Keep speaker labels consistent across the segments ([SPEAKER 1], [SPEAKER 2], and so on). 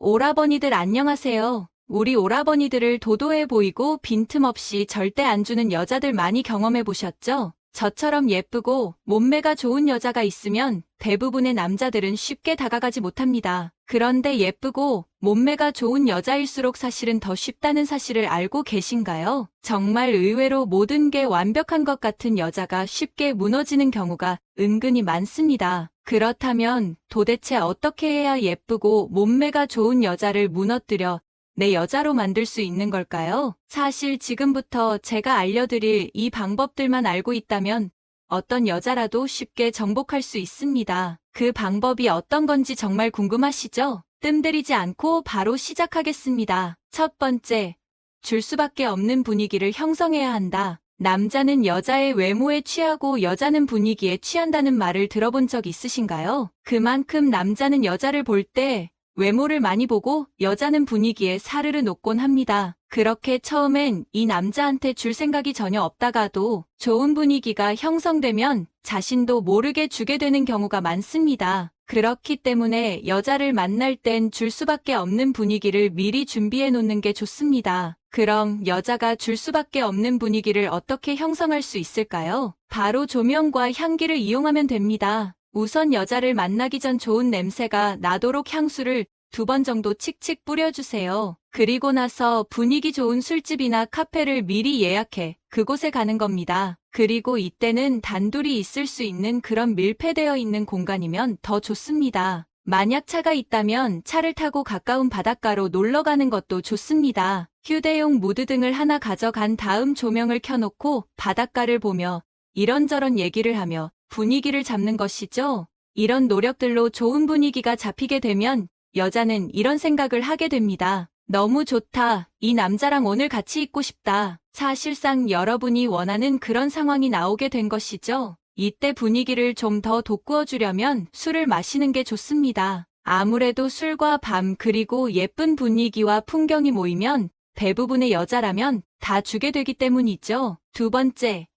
[SPEAKER 1] 오라버니들 안녕하세요. 우리 오라버니들을 도도해 보이고 빈틈없이 절대 안 주는 여자들 많이 경험해 보셨죠? 저처럼 예쁘고 몸매가 좋은 여자가 있으면 대부분의 남자들은 쉽게 다가가지 못합니다. 그런데 예쁘고 몸매가 좋은 여자일수록 사실은 더 쉽다는 사실을 알고 계신가요? 정말 의외로 모든 게 완벽한 것 같은 여자가 쉽게 무너지는 경우가 은근히 많습니다. 그렇다면 도대체 어떻게 해야 예쁘고 몸매가 좋은 여자를 무너뜨려 내 여자로 만들 수 있는 걸까요? 사실 지금부터 제가 알려드릴 이 방법들만 알고 있다면 어떤 여자라도 쉽게 정복할 수 있습니다. 그 방법이 어떤 건지 정말 궁금하시죠? 뜸들이지 않고 바로 시작하겠습니다. 첫 번째, 줄 수밖에 없는 분위기를 형성해야 한다. 남자는 여자의 외모에 취하고 여자는 분위기에 취한다는 말을 들어본 적 있으신가요? 그만큼 남자는 여자를 볼 때 외모를 많이 보고 여자는 분위기에 사르르 녹곤 합니다. 그렇게 처음엔 이 남자한테 줄 생각이 전혀 없다가도 좋은 분위기가 형성되면 자신도 모르게 주게 되는 경우가 많습니다. 그렇기 때문에 여자를 만날 땐 줄 수밖에 없는 분위기를 미리 준비해 놓는 게 좋습니다. 그럼 여자가 줄 수밖에 없는 분위기를 어떻게 형성할 수 있을까요? 바로 조명과 향기를 이용하면 됩니다. 우선 여자를 만나기 전 좋은 냄새가 나도록 향수를 2번 정도 칙칙 뿌려주세요. 그리고 나서 분위기 좋은 술집이나 카페를 미리 예약해 그곳에 가는 겁니다. 그리고 이때는 단둘이 있을 수 있는 그런 밀폐되어 있는 공간이면 더 좋습니다. 만약 차가 있다면 차를 타고 가까운 바닷가로 놀러 가는 것도 좋습니다. 휴대용 무드등을 하나 가져간 다음 조명을 켜놓고 바닷가를 보며 이런저런 얘기를 하며 분위기를 잡는 것이죠. 이런 노력들로 좋은 분위기가 잡히게 되면 여자는 이런 생각을 하게 됩니다. 너무 좋다. 이 남자랑 오늘 같이 있고 싶다. 사실상 여러분이 원하는 그런 상황이 나오게 된 것이죠. 이때 분위기를 좀 더 돋구어 주려면 술을 마시는 게 좋습니다. 아무래도 술과 밤 그리고 예쁜 분위기와 풍경이 모이면 대부분의 여자라면 다 주게 되기 때문이죠. 두 번째,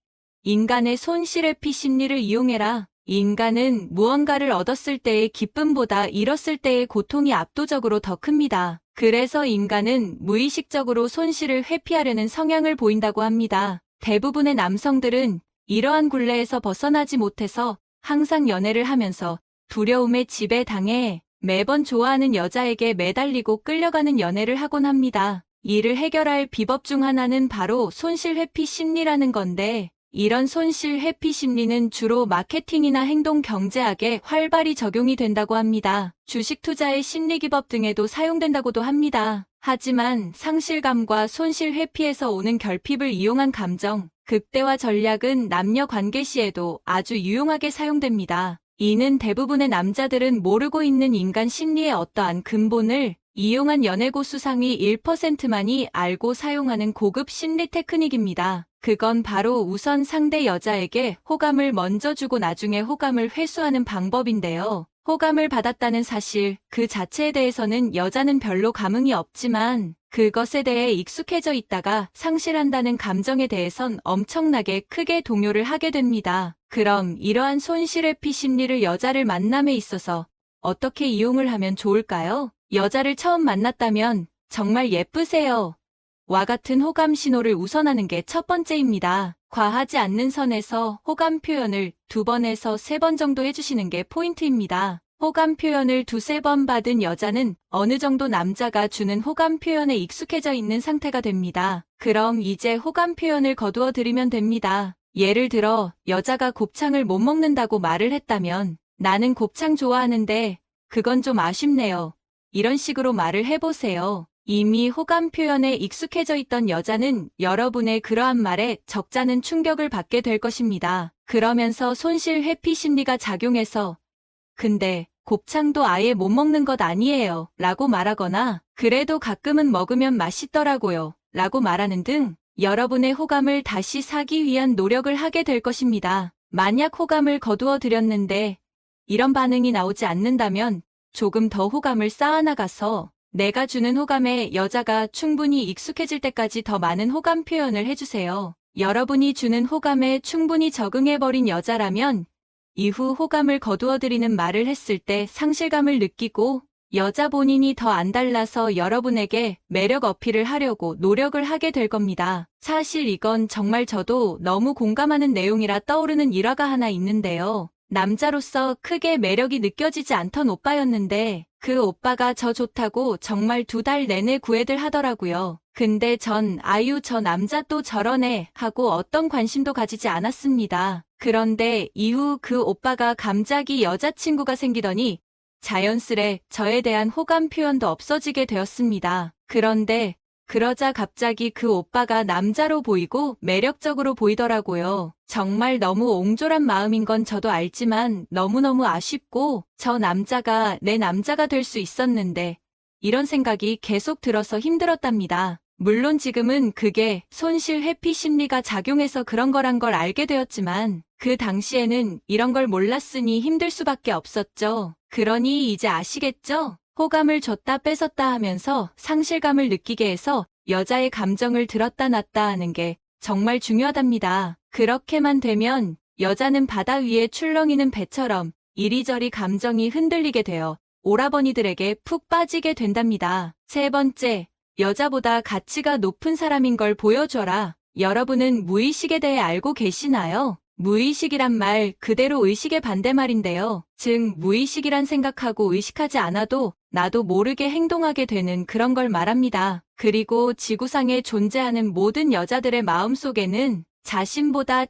[SPEAKER 1] 인간의 손실회피 심리를 이용해라. 인간은 무언가를 얻었을 때의 기쁨보다 잃었을 때의 고통이 압도적으로 더 큽니다. 그래서 인간은 무의식적으로 손실을 회피하려는 성향을 보인다고 합니다. 대부분의 남성들은 이러한 굴레에서 벗어나지 못해서 항상 연애를 하면서 두려움에 지배당해 매번 좋아하는 여자에게 매달리고 끌려가는 연애를 하곤 합니다. 이를 해결할 비법 중 하나는 바로 손실회피 심리라는 건데, 이런 손실 회피 심리는 주로 마케팅이나 행동 경제학에 활발히 적용이 된다고 합니다. 주식 투자의 심리 기법 등에도 사용된다고도 합니다. 하지만 상실감과 손실 회피에서 오는 결핍을 이용한 감정, 극대화 전략은 남녀 관계 시에도 아주 유용하게 사용됩니다. 이는 대부분의 남자들은 모르고 있는 인간 심리의 어떠한 근본을 이용한 연애고수 상위 1%만이 알고 사용하는 고급 심리 테크닉입니다. 그건 바로 우선 상대 여자에게 호감을 먼저 주고 나중에 호감을 회수하는 방법인데요. 호감을 받았다는 사실 그 자체에 대해서는 여자는 별로 감흥이 없지만 그것에 대해 익숙해져 있다가 상실한다는 감정에 대해선 엄청나게 크게 동요를 하게 됩니다. 그럼 이러한 손실회피 심리를 여자를 만남에 있어서 어떻게 이용을 하면 좋을까요? 여자를 처음 만났다면 정말 예쁘세요. 와 같은 호감 신호를 우선하는 게 첫 번째입니다. 과하지 않는 선에서 호감 표현을 2번에서 3번 정도 해주시는 게 포인트입니다. 호감 표현을 2~3번 받은 여자는 어느 정도 남자가 주는 호감 표현에 익숙해져 있는 상태가 됩니다. 그럼 이제 호감 표현을 거두어 드리면 됩니다. 예를 들어 여자가 곱창을 못 먹는다고 말을 했다면 나는 곱창 좋아하는데 그건 좀 아쉽네요. 이런 식으로 말을 해보세요. 이미 호감 표현에 익숙해져 있던 여자는 여러분의 그러한 말에 적잖은 충격을 받게 될 것입니다. 그러면서 손실 회피 심리가 작용해서 근데 곱창도 아예 못 먹는 것 아니에요 라고 말하거나 그래도 가끔은 먹으면 맛있더라고요 라고 말하는 등 여러분의 호감을 다시 사기 위한 노력을 하게 될 것입니다. 만약 호감을 거두어 드렸는데 이런 반응이 나오지 않는다면 조금 더 호감을 쌓아나가서 내가 주는 호감에 여자가 충분히 익숙해질 때까지 더 많은 호감 표현을 해주세요. 여러분이 주는 호감에 충분히 적응해버린 여자라면 이후 호감을 거두어드리는 말을 했을 때 상실감을 느끼고 여자 본인이 더 안 달라서 여러분에게 매력 어필을 하려고 노력을 하게 될 겁니다. 사실 이건 정말 저도 너무 공감하는 내용이라 떠오르는 일화가 하나 있는데요. 남자로서 크게 매력이 느껴지지 않던 오빠였는데 그 오빠가 저 좋다고 정말 2달 내내 구애들 하더라고요. 근데 전 아유 저 남자 또 저러네 하고 어떤 관심도 가지지 않았습니다. 그런데 이후 그 오빠가 갑자기 여자친구가 생기더니 자연스레 저에 대한 호감 표현도 없어지게 되었습니다. 그런데 그러자 갑자기 그 오빠가 남자로 보이고 매력적으로 보이더라고요. 정말 너무 옹졸한 마음인 건 저도 알지만 너무너무 아쉽고 저 남자가 내 남자가 될 수 있었는데 이런 생각이 계속 들어서 힘들었답니다. 물론 지금은 그게 손실 회피 심리가 작용해서 그런 거란 걸 알게 되었지만 그 당시에는 이런 걸 몰랐으니 힘들 수밖에 없었죠. 그러니 이제 아시겠죠? 호감을 줬다 뺏었다 하면서 상실감을 느끼게 해서 여자의 감정을 들었다 놨다 하는 게 정말 중요하답니다. 그렇게만 되면 여자는 바다 위에 출렁이는 배처럼 이리저리 감정이 흔들리게 되어 오라버니들에게 푹 빠지게 된답니다. 3번째, 여자보다 가치가 높은 사람인 걸 보여줘라. 여러분은 무의식에 대해 알고 계시나요? 무의식이란 말 그대로 의식의 반대말인데요. 즉 무의식이란 생각하고 의식하지 않아도 나도 모르게 행동하게 되는 그런 걸 말합니다. 그리고 지구상에 존재하는 모든 여자들의 마음속에는 자신보다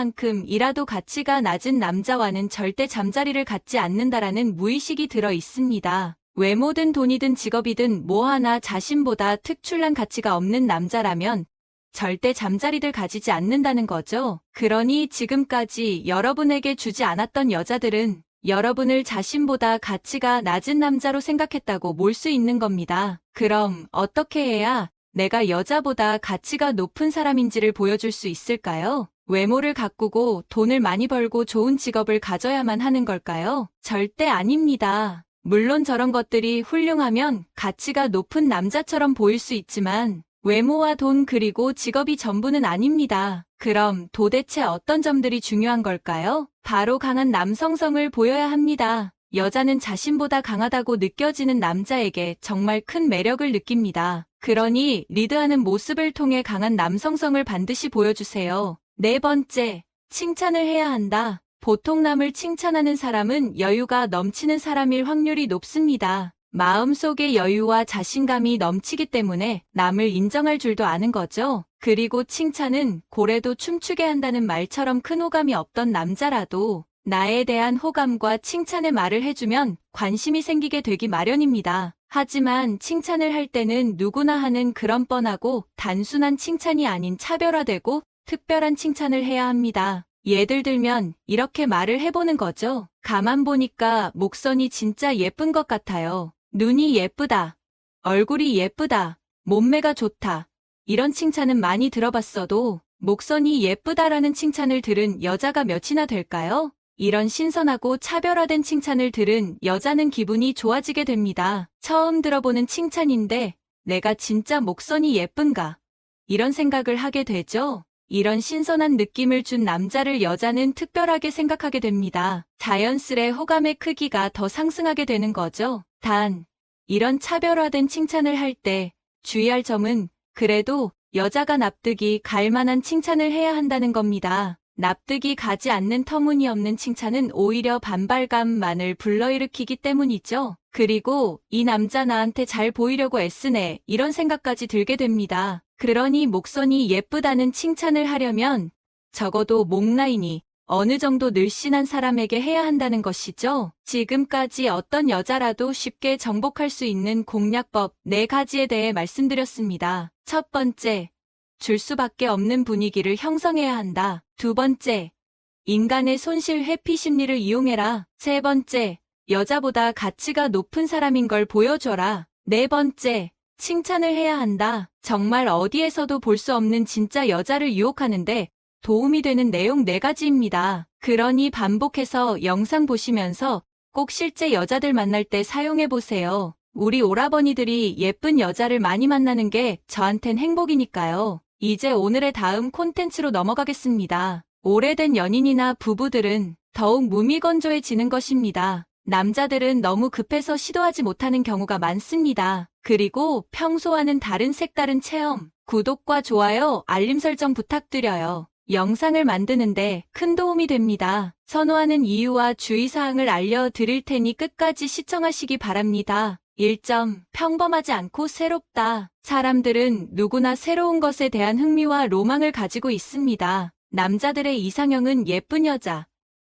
[SPEAKER 1] 티끌만큼이라도 가치가 낮은 남자와는 절대 잠자리를 갖지 않는다라는 무의식이 들어 있습니다. 외모든 돈이든 직업이든 뭐 하나 자신보다 특출난 가치가 없는 남자라면 절대 잠자리를 가지지 않는다는 거죠. 그러니 지금까지 여러분에게 주지 않았던 여자들은 여러분을 자신보다 가치가 낮은 남자로 생각했다고 몰 수 있는 겁니다. 그럼 어떻게 해야 내가 여자보다 가치가 높은 사람인지를 보여줄 수 있을까요? 외모를 가꾸고 돈을 많이 벌고 좋은 직업을 가져야만 하는 걸까요? 절대 아닙니다. 물론 저런 것들이 훌륭하면 가치가 높은 남자처럼 보일 수 있지만 외모와 돈 그리고 직업이 전부는 아닙니다. 그럼 도대체 어떤 점들이 중요한 걸까요? 바로 강한 남성성을 보여야 합니다. 여자는 자신보다 강하다고 느껴지는 남자에게 정말 큰 매력을 느낍니다. 그러니 리드하는 모습을 통해 강한 남성성을 반드시 보여주세요. 4번째, 칭찬을 해야 한다. 보통 남을 칭찬하는 사람은 여유가 넘치는 사람일 확률이 높습니다. 마음속에 여유와 자신감이 넘치기 때문에 남을 인정할 줄도 아는 거죠. 그리고 칭찬은 고래도 춤추게 한다는 말처럼 큰 호감이 없던 남자라도 나에 대한 호감과 칭찬의 말을 해주면 관심이 생기게 되기 마련입니다. 하지만 칭찬을 할 때는 누구나 하는 그런 뻔하고 단순한 칭찬이 아닌 차별화되고 특별한 칭찬을 해야 합니다. 예를 들면 이렇게 말을 해보는 거죠. 가만 보니까 목선이 진짜 예쁜 것 같아요. 눈이 예쁘다. 얼굴이 예쁘다. 몸매가 좋다. 이런 칭찬은 많이 들어봤어도 목선이 예쁘다라는 칭찬을 들은 여자가 몇이나 될까요? 이런 신선하고 차별화된 칭찬을 들은 여자는 기분이 좋아지게 됩니다. 처음 들어보는 칭찬인데 내가 진짜 목선이 예쁜가? 이런 생각을 하게 되죠. 이런 신선한 느낌을 준 남자를 여자는 특별하게 생각하게 됩니다. 자연스레 호감의 크기가 더 상승하게 되는 거죠. 단, 이런 차별화된 칭찬을 할 때 주의할 점은 그래도 여자가 납득이 갈 만한 칭찬을 해야 한다는 겁니다. 납득이 가지 않는 터무니없는 칭찬은 오히려 반발감만을 불러일으키기 때문이죠. 그리고 이 남자 나한테 잘 보이려고 애쓰네 이런 생각까지 들게 됩니다. 그러니 목선이 예쁘다는 칭찬을 하려면 적어도 목 라인이 어느 정도 늘씬한 사람에게 해야 한다는 것이죠. 지금까지 어떤 여자라도 쉽게 정복할 수 있는 공략법 4가지에 대해 말씀드렸습니다. 첫 번째, 줄 수밖에 없는 분위기를 형성해야 한다. 2번째, 인간의 손실 회피 심리를 이용해라. 3번째, 여자보다 가치가 높은 사람인 걸 보여줘라. 4번째, 칭찬을 해야 한다. 정말 어디에서도 볼 수 없는 진짜 여자를 유혹하는데 도움이 되는 내용 4가지입니다. 그러니 반복해서 영상 보시면서 꼭 실제 여자들 만날 때 사용해보세요. 우리 오라버니들이 예쁜 여자를 많이 만나는 게 저한텐 행복이니까요. 이제 오늘의 다음 콘텐츠로 넘어가겠습니다. 오래된 연인이나 부부들은 더욱 무미건조해지는 것입니다. 남자들은 너무 급해서 시도하지 못하는 경우가 많습니다. 그리고 평소와는 다른 색다른 체험, 구독과 좋아요, 알림 설정 부탁드려요. 영상을 만드는데 큰 도움이 됩니다. 선호하는 이유와 주의사항을 알려드릴 테니 끝까지 시청하시기 바랍니다. 1점. 평범하지 않고 새롭다. 사람들은 누구나 새로운 것에 대한 흥미와 로망을 가지고 있습니다. 남자들의 이상형은 예쁜 여자,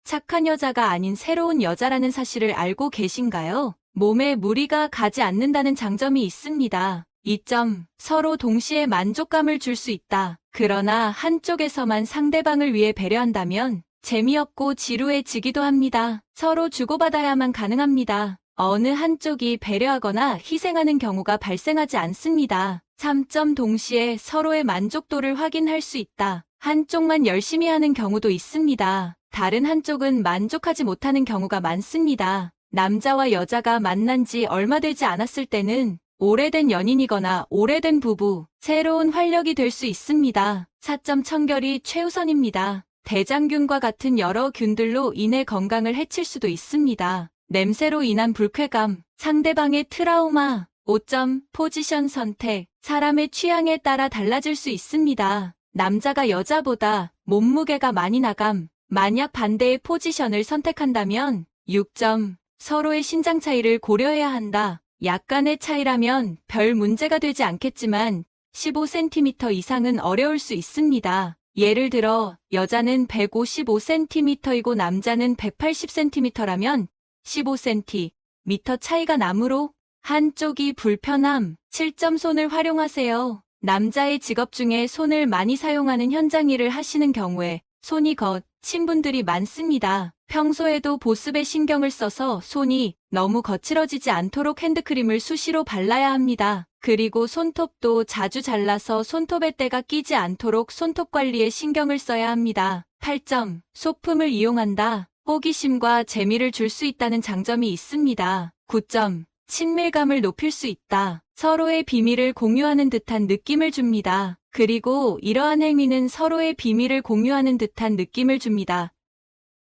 [SPEAKER 1] 착한 여자가 아닌 새로운 여자라는 사실을 알고 계신가요? 몸에 무리가 가지 않는다는 장점이 있습니다. 2점. 서로 동시에 만족감을 줄 수 있다. 그러나 한쪽에서만 상대방을 위해 배려한다면 재미없고 지루해지기도 합니다. 서로 주고받아야만 가능합니다. 어느 한쪽이 배려하거나 희생하는 경우가 발생하지 않습니다. 3점. 동시에 서로의 만족도를 확인할 수 있다. 한쪽만 열심히 하는 경우도 있습니다. 다른 한쪽은 만족하지 못하는 경우가 많습니다. 남자와 여자가 만난 지 얼마 되지 않았을 때는 오래된 연인이거나 오래된 부부, 새로운 활력이 될 수 있습니다. 4점. 청결이 최우선입니다. 대장균과 같은 여러 균들로 인해 건강을 해칠 수도 있습니다. 냄새로 인한 불쾌감, 상대방의 트라우마. 5점. 포지션 선택. 사람의 취향에 따라 달라질 수 있습니다. 남자가 여자보다 몸무게가 많이 나감, 만약 반대의 포지션을 선택한다면 6점. 서로의 신장 차이를 고려해야 한다. 약간의 차이라면 별 문제가 되지 않겠지만 15cm 이상은 어려울 수 있습니다. 예를 들어 여자는 155cm이고 남자는 180cm라면 15cm 차이가 나므로 한쪽이 불편함. 7점. 손을 활용하세요. 남자의 직업 중에 손을 많이 사용하는 현장 일을 하시는 경우에 손이 거친 분들이 많습니다. 평소에도 보습에 신경을 써서 손이 너무 거칠어지지 않도록 핸드크림을 수시로 발라야 합니다. 그리고 손톱도 자주 잘라서 손톱에 때가 끼지 않도록 손톱 관리에 신경을 써야 합니다. 8점. 소품을 이용한다. 호기심과 재미를 줄 수 있다는 장점이 있습니다. 9점. 친밀감을 높일 수 있다. 서로의 비밀을 공유하는 듯한 느낌을 줍니다. 그리고 이러한 행위는 서로의 비밀을 공유하는 듯한 느낌을 줍니다.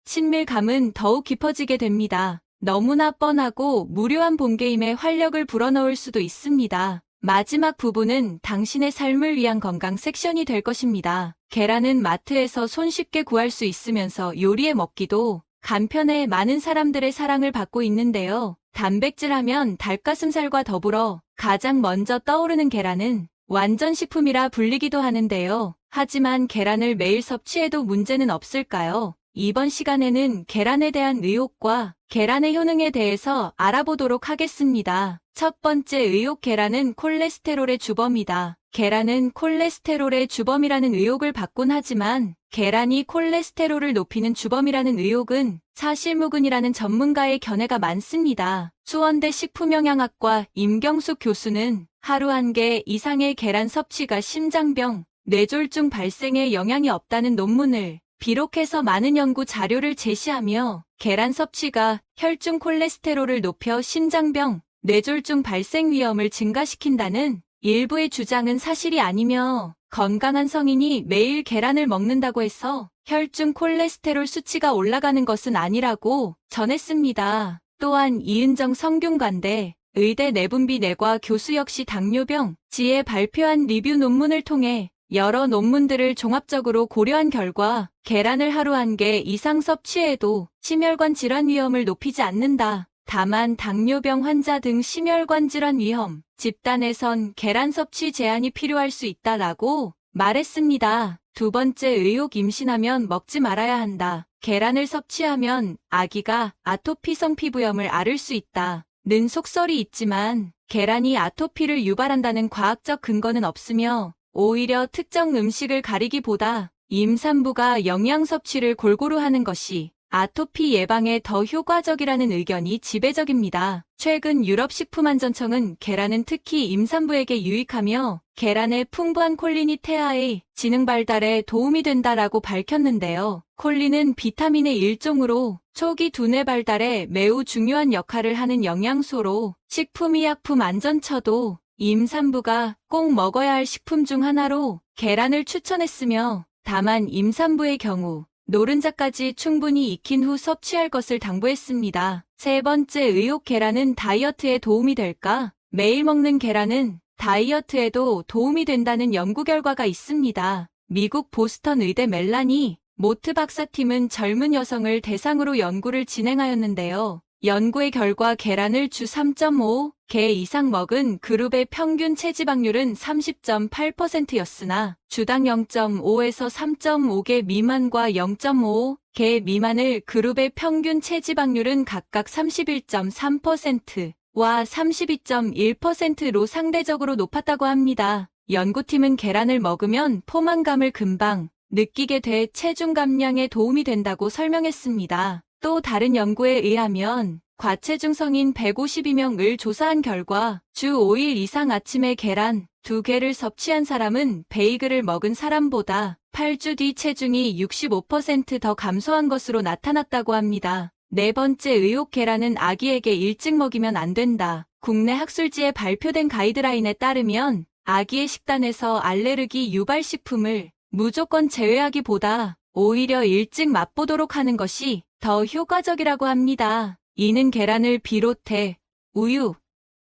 [SPEAKER 1] 친밀감은 더욱 깊어지게 됩니다. 너무나 뻔하고 무료한 본게임에 활력을 불어넣을 수도 있습니다. 마지막 부분은 당신의 삶을 위한 건강 섹션이 될 것입니다. 계란은 마트에서 손쉽게 구할 수 있으면서 요리해 먹기도 간편해 많은 사람들의 사랑을 받고 있는데요. 단백질 하면 닭가슴살과 더불어 가장 먼저 떠오르는 계란은 완전식품이라 불리기도 하는데요. 하지만 계란을 매일 섭취해도 문제는 없을까요? 이번 시간에는 계란에 대한 의혹과 계란의 효능에 대해서 알아보도록 하겠습니다. 첫 번째 의혹. 계란은 콜레스테롤의 주범이다. 계란은 콜레스테롤의 주범이라는 의혹을 받곤 하지만 계란이 콜레스테롤을 높이는 주범이라는 의혹은 사실무근이라는 전문가의 견해가 많습니다. 수원대 식품영양학과 임경숙 교수는 하루 1개 이상의 계란 섭취가 심장병, 뇌졸중 발생에 영향이 없다는 논문을 비록해서 많은 연구 자료를 제시하며 계란 섭취가 혈중 콜레스테롤을 높여 심장병, 뇌졸중 발생 위험을 증가시킨다는 일부의 주장은 사실이 아니며 건강한 성인이 매일 계란을 먹는다고 해서 혈중 콜레스테롤 수치가 올라가는 것은 아니라고 전했습니다. 또한 이은정 성균관대 의대 내분비내과 교수 역시 당뇨병 지에 발표한 리뷰 논문을 통해 여러 논문들을 종합적으로 고려한 결과 계란을 하루 1개 이상 섭취해도 심혈관 질환 위험을 높이지 않는다. 다만 당뇨병 환자 등 심혈관 질환 위험 집단에선 계란 섭취 제한이 필요할 수 있다라고 말했습니다. 두 번째 의혹. 임신하면 먹지 말아야 한다. 계란을 섭취하면 아기가 아토피성 피부염을 앓을 수 있다. 는 속설이 있지만 계란이 아토피를 유발한다는 과학적 근거는 없으며 오히려 특정 음식을 가리기보다 임산부가 영양 섭취를 골고루 하는 것이 아토피 예방에 더 효과적이라는 의견이 지배적입니다. 최근 유럽식품안전청은 계란은 특히 임산부에게 유익하며 계란의 풍부한 콜린이 태아의 지능 발달에 도움이 된다라고 밝혔는데요. 콜린은 비타민의 일종으로 초기 두뇌 발달에 매우 중요한 역할을 하는 영양소로 식품의약품안전처도 임산부가 꼭 먹어야 할 식품 중 하나로 계란을 추천했으며 다만 임산부의 경우 노른자까지 충분히 익힌 후 섭취할 것을 당부했습니다. 세 번째 의혹, 계란은 다이어트에 도움이 될까? 매일 먹는 계란은 다이어트에도 도움이 된다는 연구 결과가 있습니다. 미국 보스턴 의대 멜라니 모트 박사팀은 젊은 여성을 대상으로 연구를 진행하였는데요. 연구의 결과 계란을 주 3.5개 이상 먹은 그룹의 평균 체지방률은 30.8%였으나 주당 0.5에서 3.5개 미만과 0.5개 미만을 그룹의 평균 체지방률은 각각 31.3%와 32.1%로 상대적으로 높았다고 합니다. 연구팀은 계란을 먹으면 포만감을 금방 느끼게 돼 체중 감량에 도움이 된다고 설명했습니다. 또 다른 연구에 의하면 과체중 성인 152명을 조사한 결과 주 5일 이상 아침에 계란 2개를 섭취한 사람은 베이글을 먹은 사람보다 8주 뒤 체중이 65% 더 감소한 것으로 나타났다고 합니다. 네 번째 의혹, 계란은 아기에게 일찍 먹이면 안 된다. 국내 학술지에 발표된 가이드라인에 따르면 아기의 식단에서 알레르기 유발 식품을 무조건 제외하기보다 오히려 일찍 맛보도록 하는 것이 더 효과적이라고 합니다. 이는 계란을 비롯해 우유,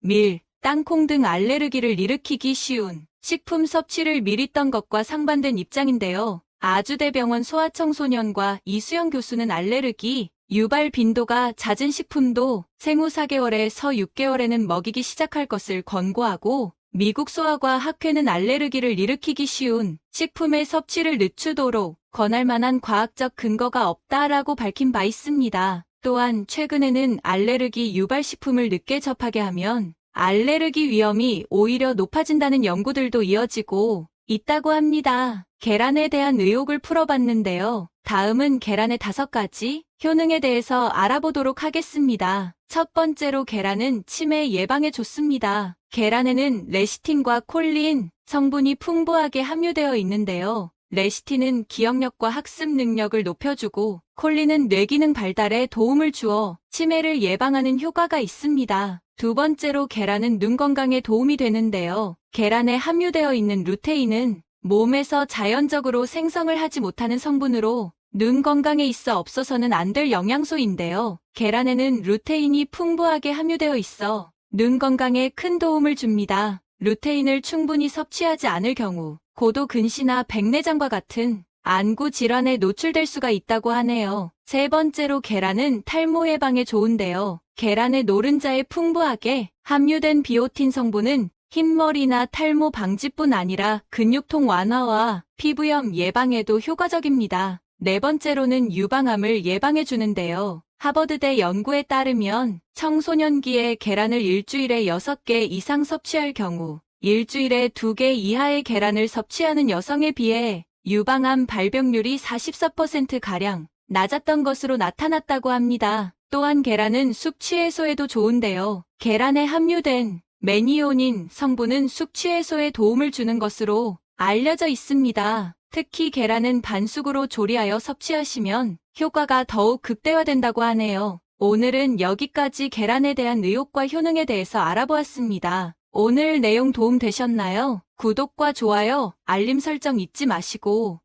[SPEAKER 1] 밀, 땅콩 등 알레르기를 일으키기 쉬운 식품 섭취를 미뤘던 것과 상반된 입장인데요. 아주대병원 소아청소년과 이수영 교수는 알레르기 유발 빈도가 잦은 식품도 생후 4개월에서 6개월에는 먹이기 시작할 것을 권고하고, 미국 소아과 학회는 알레르기를 일으키기 쉬운 식품의 섭취를 늦추도록 권할 만한 과학적 근거가 없다라고 밝힌 바 있습니다. 또한 최근에는 알레르기 유발 식품을 늦게 접하게 하면 알레르기 위험이 오히려 높아진다는 연구들도 이어지고 있다고 합니다. 계란에 대한 의혹을 풀어봤는데요. 다음은 계란의 5가지 효능에 대해서 알아보도록 하겠습니다. 첫 번째로, 계란은 치매 예방에 좋습니다. 계란에는 레시틴과 콜린 성분이 풍부하게 함유되어 있는데요. 레시틴은 기억력과 학습 능력을 높여주고 콜린은 뇌기능 발달에 도움을 주어 치매를 예방하는 효과가 있습니다. 두 번째로, 계란은 눈 건강에 도움이 되는데요. 계란에 함유되어 있는 루테인은 몸에서 자연적으로 생성을 하지 못하는 성분으로 눈 건강에 있어 없어서는 안 될 영양소인데요. 계란에는 루테인이 풍부하게 함유되어 있어 눈 건강에 큰 도움을 줍니다. 루테인을 충분히 섭취하지 않을 경우 고도 근시나 백내장과 같은 안구 질환에 노출될 수가 있다고 하네요. 세 번째로, 계란은 탈모 예방에 좋은데요. 계란의 노른자에 풍부하게 함유된 비오틴 성분은 흰머리나 탈모 방지뿐 아니라 근육통 완화와 피부염 예방에도 효과적입니다. 네 번째로는 유방암을 예방해 주는데요. 하버드대 연구에 따르면 청소년기에 계란을 일주일에 6개 이상 섭취할 경우 일주일에 2개 이하의 계란을 섭취하는 여성에 비해 유방암 발병률이 44%가량 낮았던 것으로 나타났다고 합니다. 또한 계란은 숙취 해소에도 좋은데요. 계란에 함유된 메니오닌 성분은 숙취 해소에 도움을 주는 것으로 알려져 있습니다. 특히 계란은 반숙으로 조리하여 섭취하시면 효과가 더욱 극대화된다고 하네요. 오늘은 여기까지 계란에 대한 의혹과 효능에 대해서 알아보았습니다. 오늘 내용 도움 되셨나요? 구독과 좋아요, 알림 설정 잊지 마시고